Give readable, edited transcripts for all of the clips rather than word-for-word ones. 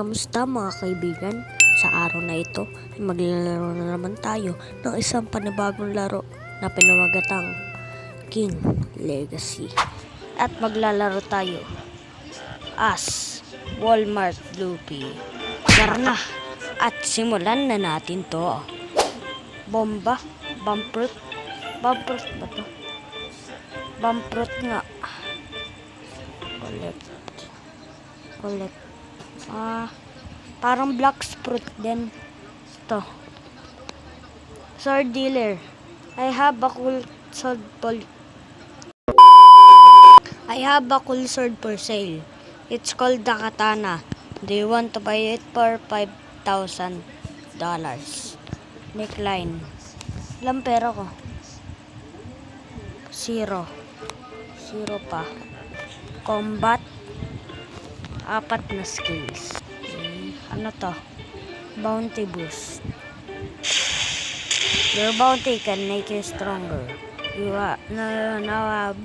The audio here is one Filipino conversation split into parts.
Kamusta mga kaibigan? Sa araw na ito ay maglalaro na naman tayo ng isang panibagong laro na pinamagatang King Legacy. At maglalaro tayo as Walmart Loopy. Tara na at simulan na natin to. Bomba, Bumprut ba to? Bumprut nga. Collect. Parang black sprut din. Ito. Sword dealer. I have a cool sword for sale. It's called the Katana. Do you want to buy it for $5,000? Neckline. Ilang pera ko? Zero pa. Combat. 4 na skills. Ano to? Bounty boost. Your bounty can make you stronger. You now have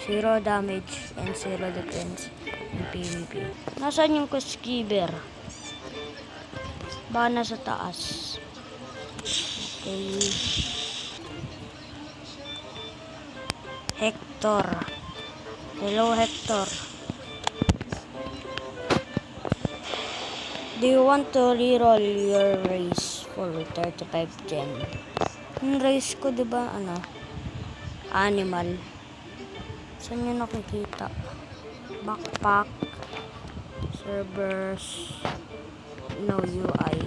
0 damage and 0 defense in PvP. Nasaan yung quest giver? Baka nasa taas. Okay. Hector. Hello, Hector. Do you want to reroll your race for 35 gem? Yung race ko, diba, animal. Saan nyo nakikita? Backpack. Servers. No UI.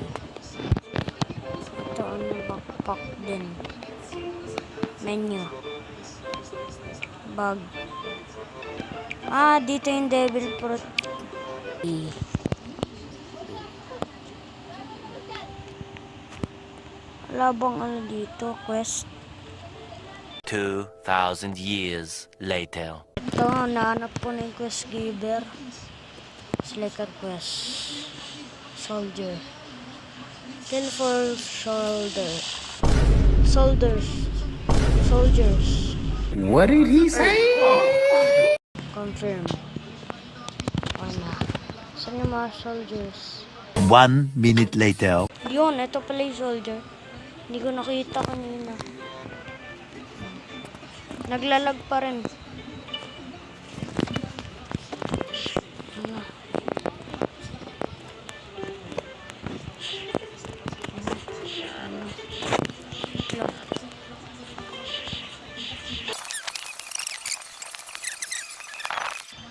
Ito, backpack din. Menu. Bag. Dito yung devil fruit. Labang dito, quest. 2,000 years later. Ito, nahanap po na yung quest giver. Select a quest. Soldier. Kill for soldiers. What did he say? Confirm. Saan yung mga soldiers? 1 minute later. Yun, ito pala yung soldier. Hindi ko nakita kanina. Naglalag pa rin.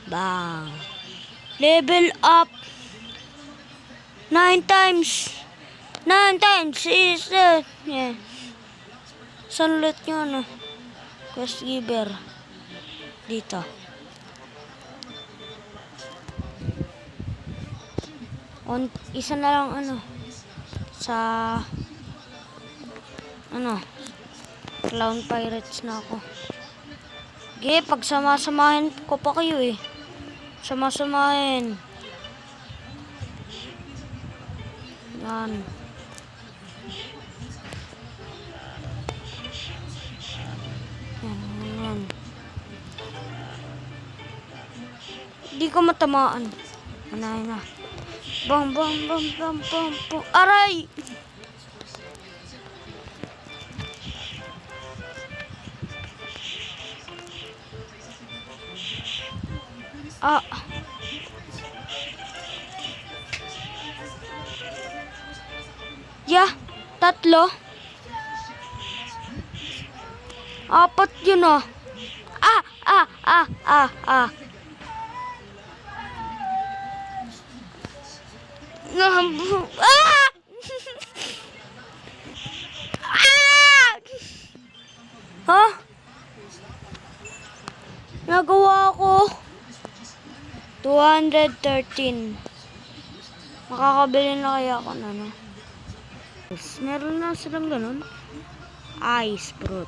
Bang! Level up! 9 times! 9 times is yeah. Saan ulit nyo quest giver dito. Isa na lang sa Clown Pirates na ako. Pagsama-samahin ko pa kayo Sama-samahin. Yan. Hindi ko matamaan. Anayin na. Bam. Aray! Yeah, 3. 4 yun Nagawa ko 213. Makakabili na kaya ako meron na silang ganun. Ice fruit,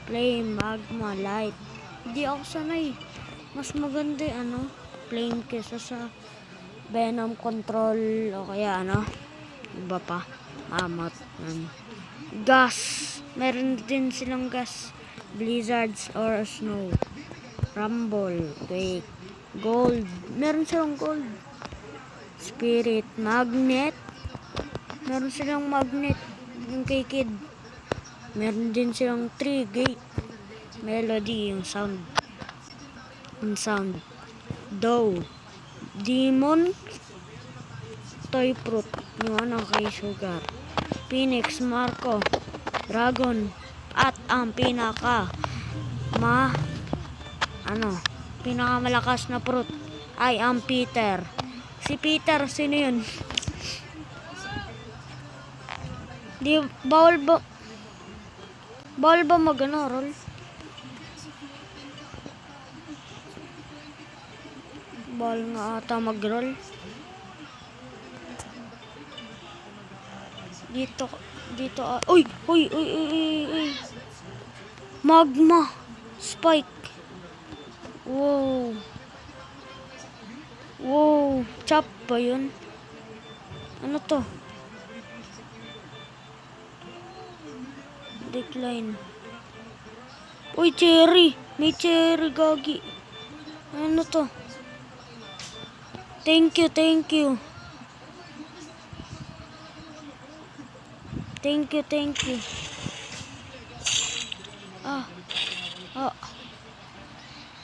flame, magma, light. Hindi ako sanay. Mas maganda flame kesa sa venom control o kaya iba pa. Mammoth. Gas. Meron din silang gas. Blizzards or snow. Rumble, quake, gold. Meron silang gold. Spirit, Magnet. Meron silang Magnet. Yung kay Kid. Meron din silang 3 Gate. Melody, yung sound. Yung sound. Dough. Demon. Toy Fruit. Yung ano kay Sugar. Phoenix, Marco. Dragon. At ang pinakamalakas na fruit ay ang Peter. Si Peter, sino yun? Bawal ba roll? Bawal nga ata mag-roll. Dito, uy! Magma! Spike! Wow! Chop ba yun? Ano to? Decline. Uy, cherry! May cherry, gagi. Ano to? Thank you. Thank you.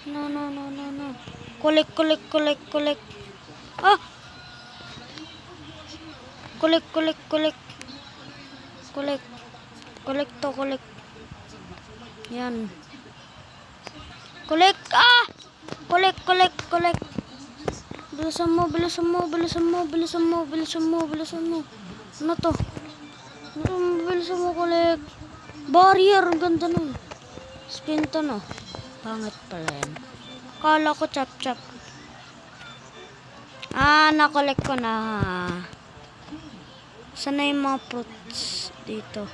No. Collect. Collect. Yan. Collect. Collect. Bilisan mo. Ano to? Bilisan mo, collect. Barrier, ang ganda nun. Spin to, no? Pangit pala yan. Kala ko chop. Na-collect ko na. Sana yung mga fruits dito.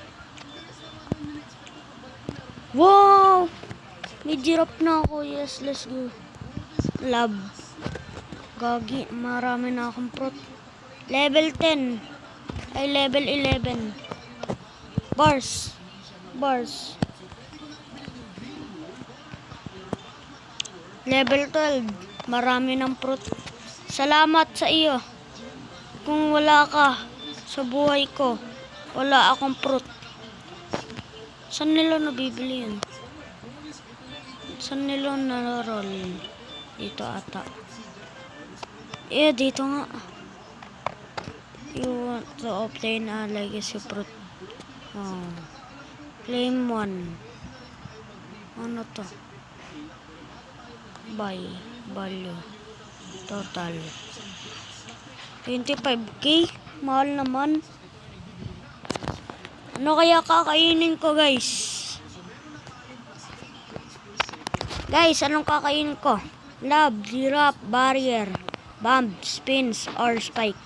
Wow! May giraffe na ako. Yes, let's go. Love. Gagi, marami na akong fruit. Level 10. Ay, level 11. Bars. Level 12. Marami ng fruit. Salamat sa iyo. Kung wala ka sa buhay ko, wala akong fruit. Saan nila nabibili yun? Saan nila naroll? Dito ata. Dito nga. You want to obtain a legacy fruit. Claim 1. Ano to? Buy. Value. Total. 25k? Mahal naman. Ano kaya kakainin ko, guys? Anong kakainin ko? Love, giraffe, barrier, bomb, spins, or spike?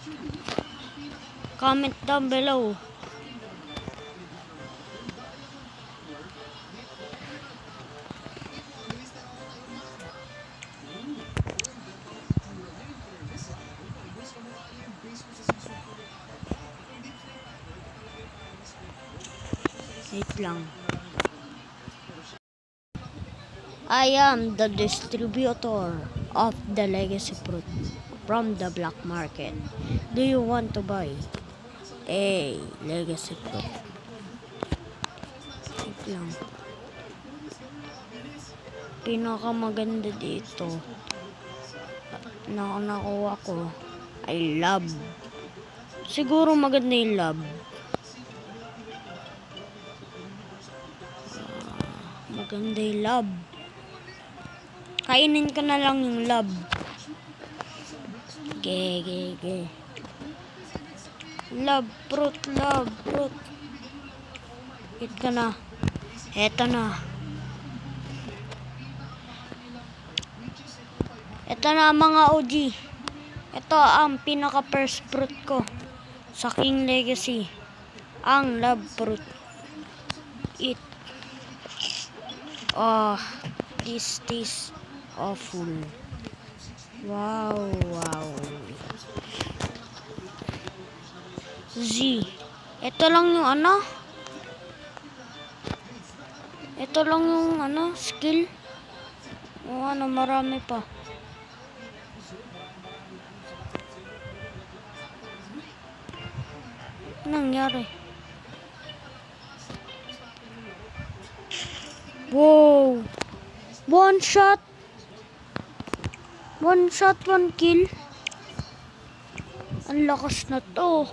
Comment down below. Wait lang. I am the distributor of the legacy fruit from the black market. Do you want to buy a legacy fruit? Wait lang. Pinakamaganda dito na nakuha ko ay love. Siguro maganda yung love. Maganda yung love. Kainin ko na lang yung love. Ge. Love fruit. Hit ka na. Eto na. Ito na mga OG. Ito ang pinaka first fruit ko sa King Legacy. Ang love fruit. Eat. This tastes awful. Wow. Z. Ito lang yung skill. Marami pa. Nangyari? Wow! One shot! One shot, one kill. Ang lakas na to.